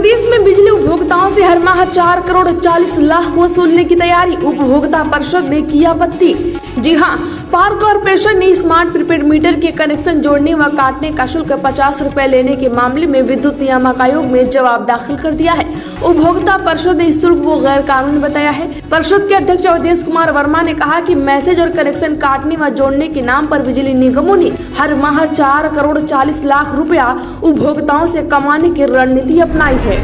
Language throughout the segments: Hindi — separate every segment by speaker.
Speaker 1: प्रदेश में बिजली उपभोक्ताओं से हर माह 4 करोड़ 40 लाख वसूलने की तैयारी, उपभोक्ता परिषद ने की आपत्ति। जी हां, पावर कॉर्पोरेशन ने स्मार्ट प्रीपेड मीटर के कनेक्शन जोड़ने व काटने का शुल्क 50 रुपए लेने के मामले में विद्युत नियामक आयोग में जवाब दाखिल कर दिया है। उपभोक्ता परिषद ने इस शुल्क को गैर कानूनी बताया है। परिषद के अध्यक्ष अवधेश कुमार वर्मा ने कहा कि मैसेज और कनेक्शन काटने व जोड़ने के नाम पर बिजली निगमों ने हर माह 4 करोड़ 40 लाख रुपया उपभोक्ताओं से कमाने की रणनीति अपनाई है।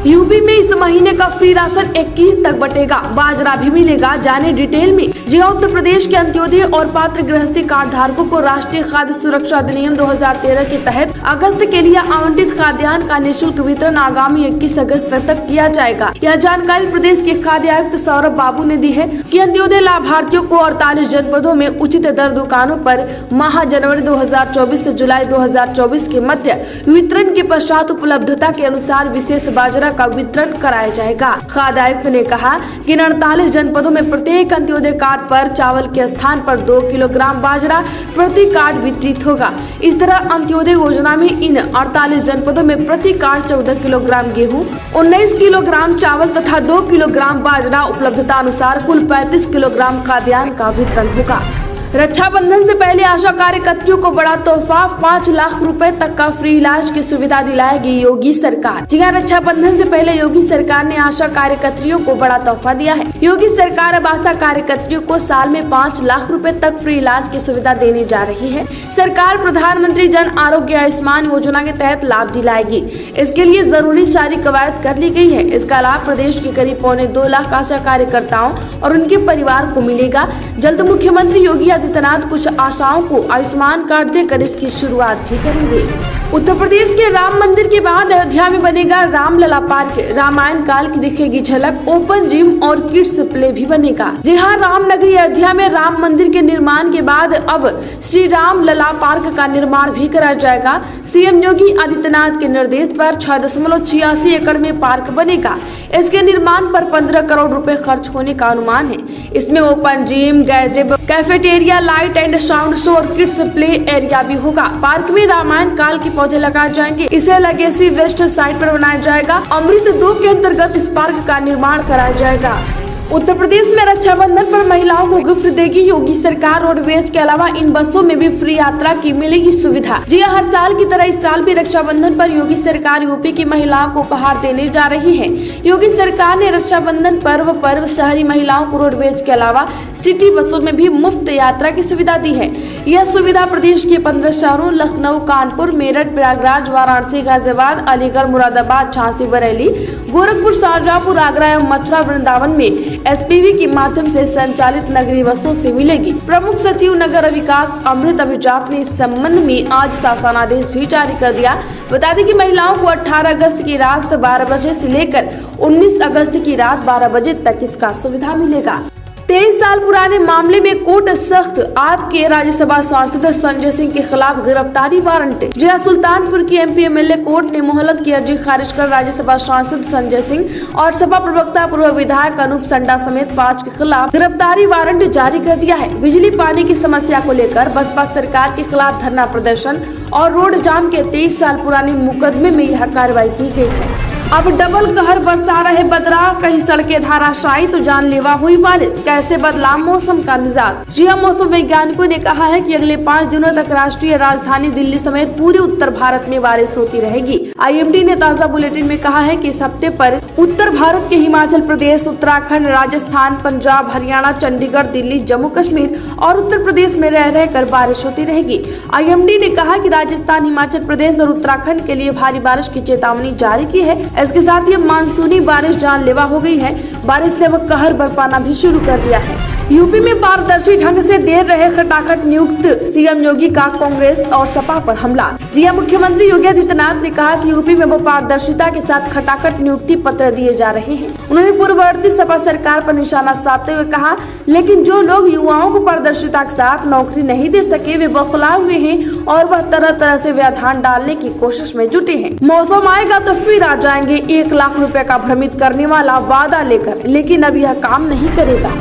Speaker 1: यूपी में इस महीने का फ्री राशन 21 तक बटेगा, बाजरा भी मिलेगा, जाने डिटेल में। जी हां, उत्तर प्रदेश के अंत्योदय और पात्र गृहस्थी कार्ड धारकों को राष्ट्रीय खाद्य सुरक्षा अधिनियम 2013 के तहत अगस्त के लिए आवंटित खाद्यान्न का निःशुल्क वितरण आगामी 21 अगस्त तक किया जाएगा। यह जानकारी प्रदेश के खाद्य आयुक्त सौरभ बाबू ने दी है कि अंत्योदय लाभार्थियों को 48 जनपदों में उचित दर दुकानों पर माह जनवरी 2024 से जुलाई 2024 के मध्य वितरण के पश्चात उपलब्धता के अनुसार विशेष बाजरा का वितरण कराया जाएगा। खाद्य आयुक्त ने कहा कि 48 जनपदों में प्रत्येक अंत्योदय कार्ड पर चावल के स्थान पर 2 किलोग्राम बाजरा प्रति कार्ड वितरित होगा। इस तरह अंत्योदय योजना में इन 48 जनपदों में प्रति कार्ड 14 किलोग्राम गेहूं, 19 किलोग्राम चावल तथा 2 किलोग्राम बाजरा उपलब्धता अनुसार कुल 35 किलोग्राम खाद्यान्न का वितरण होगा। रक्षाबंधन से पहले आशा कार्यकर्तियों को बड़ा तोहफा, 5 लाख रुपए तक का फ्री इलाज की सुविधा दिलाएगी योगी सरकार। जी हां, रक्षाबंधन से पहले योगी सरकार ने आशा कार्यकर्तियों को बड़ा तोहफा दिया है। योगी सरकार अब आशा कार्यकर्तियों को साल में 5 लाख रुपए तक फ्री इलाज की सुविधा देने जा रही है। सरकार प्रधानमंत्री जन आरोग्य आयुष्मान योजना के तहत लाभ दिलाएगी। इसके लिए जरूरी सारी कवायद कर ली गई है। इसका लाभ प्रदेश के करीब 2.25 लाख आशा कार्यकर्ताओं और उनके परिवार को मिलेगा। जल्द मुख्यमंत्री योगी आदित्यनाथ कुछ आशाओं को आयुष्मान कार्ड देकर इसकी शुरुआत भी करेंगे। उत्तर प्रदेश के राम मंदिर के बाद अयोध्या में बनेगा रामलला पार्क। रामायण काल की दिखेगी झलक, ओपन जिम और किड्स प्ले भी बनेगा। जी हां, रामनगरी अयोध्या में राम मंदिर के निर्माण के बाद अब श्री रामलला पार्क का निर्माण भी कराया जाएगा। सीएम योगी आदित्यनाथ के निर्देश पर 6.86 एकड़ में पार्क बनेगा। इसके निर्माण पर 15 करोड़ रुपए खर्च होने का अनुमान है। इसमें open gym, gazebo, cafeteria, light and sound show और किड्स प्ले एरिया भी होगा। पार्क में रामायण काल के पौधे लगाए जाएंगे। इसे लेगेसी वेस्ट साइट पर बनाया जाएगा। अमृत 2 के अंतर्गत इस पार्क का निर्माण कराया जाएगा। उत्तर प्रदेश में रक्षाबंधन पर महिलाओं को गिफ्ट देगी योगी सरकार। रोडवेज के अलावा इन बसों में भी फ्री यात्रा की मिलेगी सुविधा। जी हां, हर साल की तरह इस साल भी रक्षाबंधन पर योगी सरकार यूपी की महिलाओं को उपहार देने जा रही है। योगी सरकार ने रक्षाबंधन पर्व पर शहरी महिलाओं को रोडवेज के अलावा सिटी बसों में भी मुफ्त यात्रा की सुविधा दी है। यह सुविधा प्रदेश के 15 शहरों लखनऊ, कानपुर, मेरठ, प्रयागराज, वाराणसी, गाजियाबाद, अलीगढ़, मुरादाबाद, झांसी, बरेली, गोरखपुर, शाहजहांपुर, आगरा एवं मथुरा, वृंदावन में एसपीवी के माध्यम से संचालित नगरीय बसों से मिलेगी। प्रमुख सचिव नगर विकास अमृत अभिजात ने इस संबंध में आज शासनादेश भी जारी कर दिया। बता दें कि महिलाओं को 18 अगस्त की रात 12 बजे से लेकर 19 अगस्त की रात 12 बजे तक इसका सुविधा मिलेगा। 23 साल पुराने मामले में कोर्ट सख्त, आपके राज्यसभा सांसद संजय सिंह के खिलाफ गिरफ्तारी वारंट। जिला सुल्तानपुर की एमपी एमएलए कोर्ट ने मोहलत की अर्जी खारिज कर राज्यसभा सांसद संजय सिंह और सपा प्रवक्ता पूर्व विधायक अनूप संडा समेत 5 के खिलाफ गिरफ्तारी वारंट जारी कर दिया है। बिजली पानी की समस्या को लेकर बसपा सरकार के खिलाफ धरना प्रदर्शन और रोड जाम के 23 साल पुराने मुकदमे में यह कार्रवाई की गई है। अब डबल कहर बरसा रहे बदलाव, कहीं सड़कें धाराशायी तो जानलेवा हुई बारिश। कैसे बदला मौसम का मिजाज। जी हां, मौसम वैज्ञानिकों ने कहा है कि अगले 5 दिनों तक राष्ट्रीय राजधानी दिल्ली समेत पूरे उत्तर भारत में बारिश होती रहेगी। आईएमडी ने ताज़ा बुलेटिन में कहा है कि इस हफ्ते पर उत्तर भारत के हिमाचल प्रदेश, उत्तराखंड, राजस्थान, पंजाब, हरियाणा, चंडीगढ़, दिल्ली, जम्मू कश्मीर और उत्तर प्रदेश में रह रहकर बारिश होती रहेगी। आईएमडी ने कहा कि राजस्थान, हिमाचल प्रदेश और उत्तराखंड के लिए भारी बारिश की चेतावनी जारी की है। इसके साथ ही मानसूनी बारिश जानलेवा हो गई है। बारिश ने वह कहर बरपाना भी शुरू कर दिया है। यूपी में पारदर्शी ढंग से दे रहे खटाखट नियुक्त सीएम योगी का कांग्रेस और सपा पर हमला। जी हां, मुख्यमंत्री योगी आदित्यनाथ ने कहा कि यूपी में वो पारदर्शिता के साथ खटाखट नियुक्ति पत्र दिए जा रहे हैं। उन्होंने पूर्ववर्ती सपा सरकार पर निशाना साधते हुए कहा, लेकिन जो लोग युवाओं को पारदर्शिता के साथ नौकरी नहीं दे सके वे बौखला हुए हैं और वह तरह तरह से व्यवधान डालने की कोशिश में जुटे हैं। मौसम आएगा तो फिर आ जाएंगे 1 लाख रुपए का भ्रमित करने वाला वादा लेकर, लेकिन अब यह काम नहीं करेगा।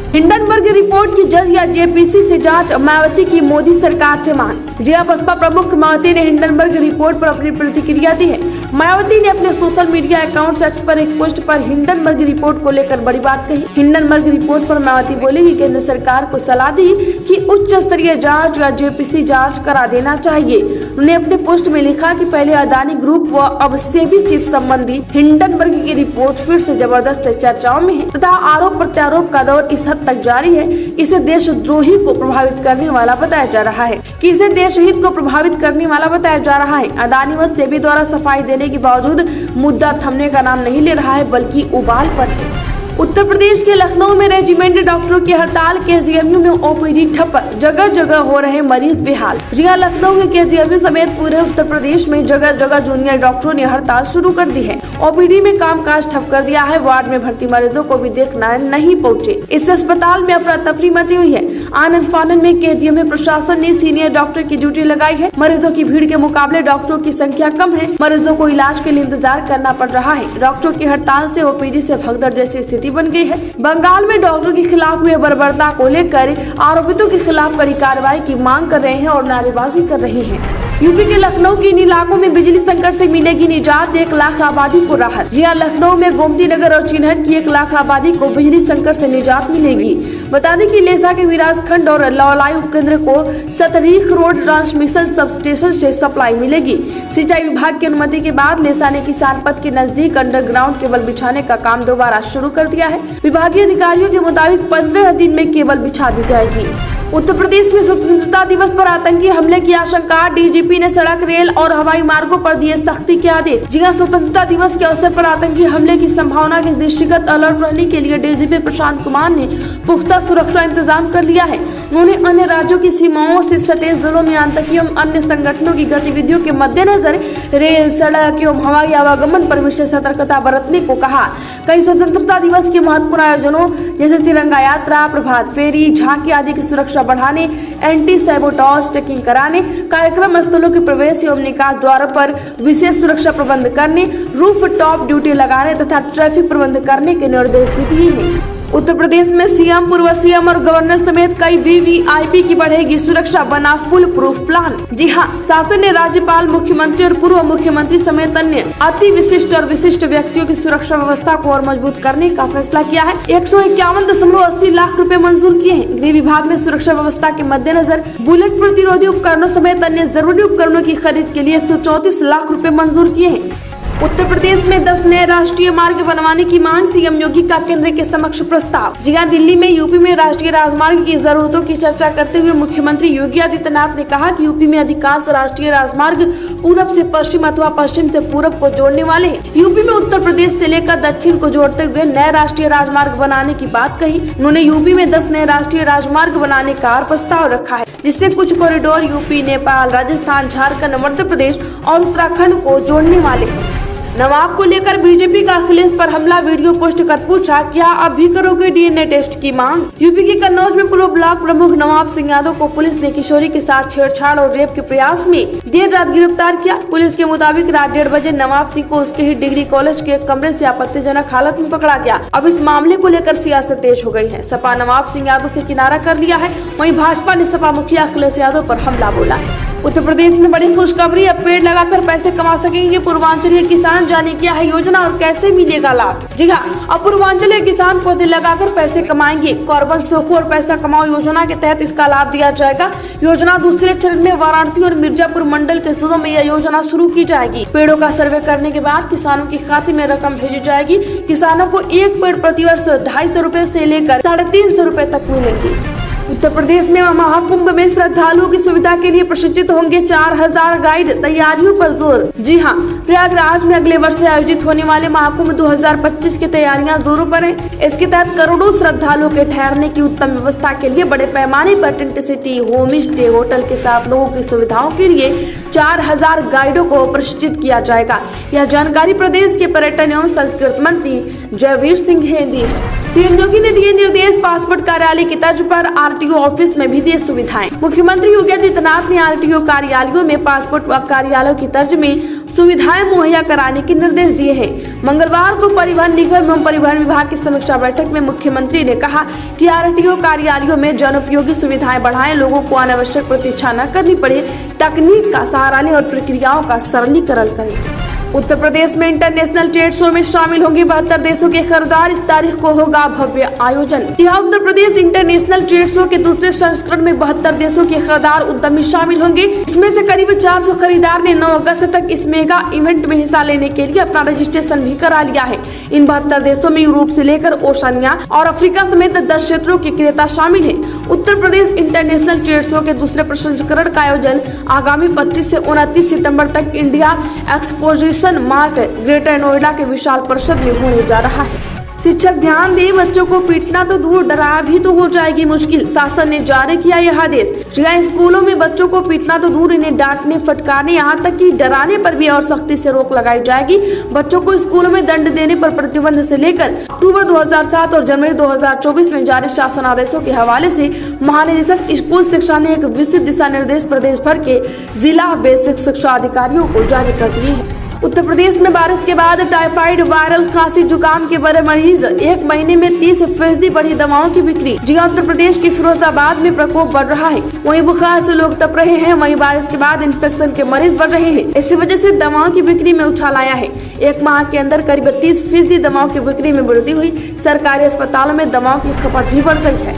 Speaker 1: हिंडनबर्ग रिपोर्ट की जज या जेपीसी से जांच, मायावती की मोदी सरकार से मांग। जी बसपा प्रमुख मायावती ने हिंडनबर्ग रिपोर्ट पर अपनी प्रतिक्रिया दी है। मायावती ने अपने सोशल मीडिया अकाउंट एक्स पर एक पोस्ट पर हिंडनबर्ग रिपोर्ट को लेकर बड़ी बात कही। हिंडनबर्ग रिपोर्ट पर मायावती बोली कि केंद्र सरकार को सलाह दी कि उच्च स्तरीय जांच या जेपीसी जांच करा देना चाहिए। उन्होंने अपने पोस्ट में लिखा कि पहले अदानी ग्रुप व अब सेबी चीफ संबंधी हिंडनबर्ग की रिपोर्ट फिर से जबरदस्त चर्चाओं में है तथा आरोप प्रत्यारोप का दौर इस हद तक जारी है। इसे देशद्रोही को प्रभावित करने वाला बताया जा रहा है अदानी व सेबी द्वारा सफाई देने के बावजूद मुद्दा थमने का नाम नहीं ले रहा है, बल्कि उबाल पर है। उत्तर प्रदेश के लखनऊ में रेजिमेंट डॉक्टरों की हड़ताल, केजीएमयू में ओपीडी ठप, जगह जगह हो रहे मरीज बेहाल। जी हां, लखनऊ के केजीएमयू समेत पूरे उत्तर प्रदेश में जगह जगह जूनियर डॉक्टरों ने हड़ताल शुरू कर दी है। ओपीडी में कामकाज ठप कर दिया है। वार्ड में भर्ती मरीजों को भी देखना नहीं पहुंचे। इससे अस्पताल में अफरा तफरी मची हुई है। आनन फानन में केजीएमयू प्रशासन ने सीनियर डॉक्टर की ड्यूटी लगाई है। मरीजों की भीड़ के मुकाबले डॉक्टरों की संख्या कम है। मरीजों को इलाज के लिए इंतजार करना पड़ रहा है। डॉक्टरों की हड़ताल से ओपीडी से भगदड़ जैसी स्थिति बन गई है। बंगाल में डॉक्टरों के खिलाफ हुए बर्बरता को लेकर आरोपितों के खिलाफ कड़ी कार्रवाई की मांग कर रहे हैं और नारेबाजी कर रहे हैं। यूपी के लखनऊ के इन इलाकों में बिजली संकट से मिलेगी निजात, 1 लाख आबादी को राहत। जी हां, लखनऊ में गोमती नगर और चिन्हट की 1 लाख आबादी को बिजली संकट से निजात मिलेगी। बता दें कि लेसा के विरासखंड और लौलाई उपकेंद्र को सतरीख रोड ट्रांसमिशन सब स्टेशन से सप्लाई मिलेगी। सिंचाई विभाग की अनुमति के बाद लेसा ने किसान पथ के नजदीक अंडरग्राउंड केबल बिछाने का काम दोबारा शुरू कर दिया है। विभागीय अधिकारियों के मुताबिक 15 दिन में केबल बिछा दी जाएगी। उत्तर प्रदेश में स्वतंत्रता दिवस पर आतंकी हमले की आशंका, डीजीपी ने सड़क, रेल और हवाई मार्गों पर दिए सख्ती के आदेश। जी हां, स्वतंत्रता दिवस के अवसर पर आतंकी हमले की संभावना के दृष्टिगत अलर्ट रहने के लिए डीजीपी प्रशांत कुमार ने पुख्ता सुरक्षा इंतजाम कर लिया है। उन्होंने अन्य राज्यों की सीमाओं से सटे जिलों में आतंकी एवं अन्य संगठनों की गतिविधियों के मद्देनजर रेल, सड़क एवं हवाई आवागमन पर विशेष सतर्कता बरतने को कहा। कई स्वतंत्रता दिवस के महत्वपूर्ण आयोजनों जैसे तिरंगा यात्रा, प्रभात फेरी, झांकी आदि की सुरक्षा बढ़ाने, एंटी सैबोटाज चेकिंग कराने, कार्यक्रम स्थलों के प्रवेश एवं निकास द्वारों पर विशेष सुरक्षा प्रबंध करने, रूफ टॉप ड्यूटी लगाने तथा ट्रैफिक प्रबंध करने के निर्देश भी दिए हैं। उत्तर प्रदेश में सीएम, पूर्व सीएम और गवर्नर समेत कई वीवीआईपी की बढ़ेगी सुरक्षा, बना फुल प्रूफ प्लान। जी हां, शासन ने राज्यपाल, मुख्यमंत्री और पूर्व मुख्यमंत्री समेत अन्य अति विशिष्ट और विशिष्ट व्यक्तियों की सुरक्षा व्यवस्था को और मजबूत करने का फैसला किया है। 151.80 लाख रुपए मंजूर किए हैं। गृह विभाग ने सुरक्षा व्यवस्था के मद्देनजर बुलेट प्रतिरोधी उपकरणों समेत अन्य जरूरी उपकरणों की खरीद के लिए 134 लाख रुपए मंजूर किए हैं। उत्तर प्रदेश में 10 नए राष्ट्रीय मार्ग बनवाने की मांग, सीएम योगी का केंद्र के समक्ष प्रस्ताव। जी हां, दिल्ली में यूपी में राष्ट्रीय राजमार्ग की जरूरतों की चर्चा करते हुए मुख्यमंत्री योगी आदित्यनाथ ने कहा कि यूपी में अधिकांश राष्ट्रीय राजमार्ग पूरब से पश्चिम अथवा पश्चिम से पूरब को जोड़ने वाले हैं। यूपी में उत्तर प्रदेश से लेकर दक्षिण को जोड़ते हुए नए राष्ट्रीय राजमार्ग बनाने की बात कही। उन्होंने यूपी में 10 नए राष्ट्रीय राजमार्ग बनाने का प्रस्ताव रखा है, जिससे कुछ कॉरिडोर यूपी, नेपाल, राजस्थान, झारखंड, मध्य प्रदेश और उत्तराखंड को जोड़ने वाले हैं। नवाब को लेकर बीजेपी का अखिलेश पर हमला, वीडियो पोस्ट कर पूछा, क्या अब भी करोगे डीएनए टेस्ट की मांग। यूपी के कन्नौज में पूर्व ब्लॉक प्रमुख नवाब सिंह यादव को पुलिस ने किशोरी के साथ छेड़छाड़ और रेप के प्रयास में देर रात गिरफ्तार किया। पुलिस के मुताबिक रात 1:30 बजे नवाब सिंह को उसके ही डिग्री कॉलेज के एक कमरे से आपत्तिजनक हालत में पकड़ा गया। अब इस मामले को लेकर सियासत तेज हो गई है। सपा नवाब सिंह यादव से किनारा कर लिया है, वहीं भाजपा ने सपा मुखिया अखिलेश यादव पर हमला बोला है। उत्तर प्रदेश में बड़ी खुशखबरी, अब पेड़ लगाकर पैसे कमा सकेंगे पूर्वांचलीय किसान। जाने क्या है योजना और कैसे मिलेगा लाभ। जी हां, अब पूर्वांचलीय किसान पौधे लगाकर पैसे कमाएंगे। कार्बन सोखो और पैसा कमाओ योजना के तहत इसका लाभ दिया जाएगा। योजना दूसरे चरण में वाराणसी और मिर्जापुर मंडल के जिलों में यह योजना शुरू की जाएगी। पेड़ों का सर्वे करने के बाद किसानों के खाते में रकम भेजी जाएगी। किसानों को एक पेड़ प्रतिवर्ष 250 रुपए से लेकर 350 रुपए तक मिलेंगे। उत्तर प्रदेश में महाकुंभ में श्रद्धालुओं की सुविधा के लिए प्रशिक्षित होंगे 4000 गाइड, तैयारियों पर जोर। जी हां, प्रयागराज में अगले वर्ष से आयोजित होने वाले महाकुंभ 2025 की तैयारियां जोरों पर हैं। इसके तहत करोड़ों श्रद्धालुओं के ठहरने की उत्तम व्यवस्था के लिए बड़े पैमाने पर tent city, home stay, hotel के साथ लोगों की सुविधाओं के लिए 4000 गाइडों को प्रशिक्षित किया जाएगा। यह जानकारी प्रदेश के पर्यटन एवं संस्कृति मंत्री जयवीर सिंह ने दी है। सीएम योगी ने दिए निर्देश, पासपोर्ट कार्यालय की तर्ज पर आरटीओ ऑफिस में भी दिए सुविधाएं। मुख्यमंत्री योगी आदित्यनाथ ने आरटीओ कार्यालयों में पासपोर्ट कार्यालयों की तर्ज में सुविधाएं मुहैया कराने के निर्देश दिए हैं। मंगलवार को परिवहन निगम एवं परिवहन विभाग की समीक्षा बैठक में मुख्यमंत्री ने कहा कि आरटीओ कार्यालयों में जनोपयोगी सुविधाएं बढ़ाएं, लोगों को अनावश्यक प्रतीक्षा न करनी पड़े, तकनीक का सहारा लें और प्रक्रियाओं का सरलीकरण करें। उत्तर प्रदेश में इंटरनेशनल ट्रेड शो में शामिल होंगे 72 देशों के खरीदार। इस तारीख को होगा भव्य आयोजन। यहाँ Uttar Pradesh international trade show के दूसरे संस्करण में 72 देशों के खरीदार उद्यमी शामिल होंगे। इसमें से करीब 400 खरीदार ने 9 अगस्त तक इस मेगा इवेंट में हिस्सा लेने के लिए अपना रजिस्ट्रेशन भी करा लिया है। इन 72 देशों में यूरोप से लेकर ओशनिया और अफ्रीका समेत 10 क्षेत्रों के क्रेता शामिल है। Uttar Pradesh international trade show के दूसरे प्रसंस्करण का आयोजन आगामी 25 से 29 सितम्बर तक India exposition mart greater Noida के विशाल परिसर में होने जा रहा है। शिक्षक ध्यान दें, बच्चों को पीटना तो दूर, डरा भी तो हो जाएगी मुश्किल। शासन ने जारी किया यह आदेश। जहाँ स्कूलों में बच्चों को पीटना तो दूर, इन्हें डांटने, फटकारने, यहाँ तक कि डराने पर भी और सख्ती से रोक लगाई जाएगी। बच्चों को स्कूलों में दंड देने पर प्रतिबंध से लेकर अक्टूबर 2007 और जनवरी 2024 में जारी शासन आदेशों के हवाले से महानिदेशक स्कूल शिक्षा ने एक विस्तृत दिशा निर्देश प्रदेश भर के जिला बेसिक शिक्षा अधिकारियों को जारी कर दिए हैं। उत्तर प्रदेश में बारिश के बाद टाइफाइड, वायरल खांसी, जुकाम के बड़े मरीज, एक महीने में 30% बढ़ी दवाओं की बिक्री। जी उत्तर प्रदेश के फिरोजाबाद में प्रकोप बढ़ रहा है। वहीं बुखार से लोग तप रहे हैं, वहीं बारिश के बाद इन्फेक्शन के मरीज बढ़ रहे हैं। इसी वजह से दवाओं की बिक्री में उछाल आया है। एक माह के अंदर करीब 30% दवाओं की बिक्री में वृद्धि हुई। सरकारी अस्पतालों में दवाओं की खपत भी बढ़ गई है।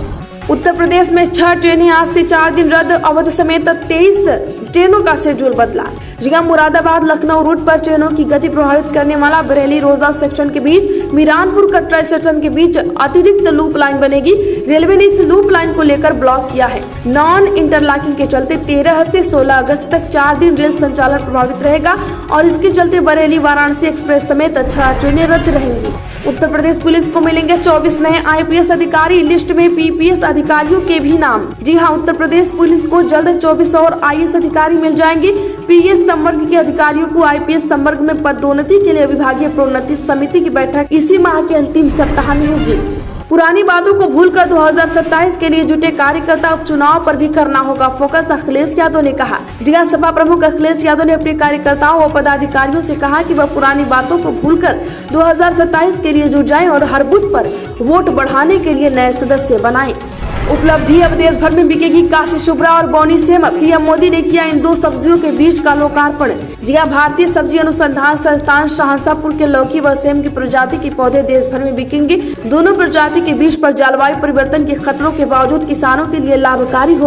Speaker 1: उत्तर प्रदेश में 6 ट्रेनें आज से 4 दिन रद्द, अवध समेत 23 ट्रेनों का शेड्यूल बदला। जिला मुरादाबाद लखनऊ रूट पर ट्रेनों की गति प्रभावित करने वाला बरेली रोजा सेक्शन के बीच मीरानपुर कटरा स्टेशन के बीच अतिरिक्त लूप लाइन बनेगी। रेलवे ने इस लूप लाइन को लेकर ब्लॉक किया है। नॉन इंटरलॉकिंग के चलते 13 से 16 अगस्त तक 4 दिन रेल संचालन प्रभावित रहेगा और इसके चलते बरेली वाराणसी एक्सप्रेस समेत 6 ट्रेनें रद्द रहेंगी। उत्तर प्रदेश पुलिस को मिलेंगे 24 नए IPS अधिकारी। लिस्ट में PPS अधिकारियों के भी नाम। जी हां, उत्तर प्रदेश पुलिस को जल्द 24 और IAS अधिकारी मिल जाएंगे। PS संवर्ग के अधिकारियों को IPS संवर्ग में पदोन्नति के लिए विभागीय प्रोन्नति समिति की बैठक इसी माह के अंतिम सप्ताह में होगी। पुरानी बातों को भूलकर 2027 के लिए जुटे कार्यकर्ता उपचुनाव पर भी करना होगा फोकस, अखिलेश यादव ने कहा। जिला सपा प्रमुख अखिलेश यादव ने अपने कार्यकर्ताओं व पदाधिकारियों से कहा कि वह पुरानी बातों को भूलकर 2027 के लिए जुट जाएं और हर बूथ पर वोट बढ़ाने के लिए नए सदस्य बनाएं। उपलब्धि, अब देश भर में बिकेगी काशी शुभ्रा और बौनी सेम। पीएम मोदी ने किया इन 2 सब्जियों के बीज का लोकार्पण। जिला भारतीय सब्जी अनुसंधान संस्थान शाहजहांपुर के लौकी व सेम की प्रजाति के पौधे देश भर में बिकेंगे। दोनों प्रजाति के बीज पर जलवायु परिवर्तन के खतरों के बावजूद किसानों के लिए लाभकारी हो।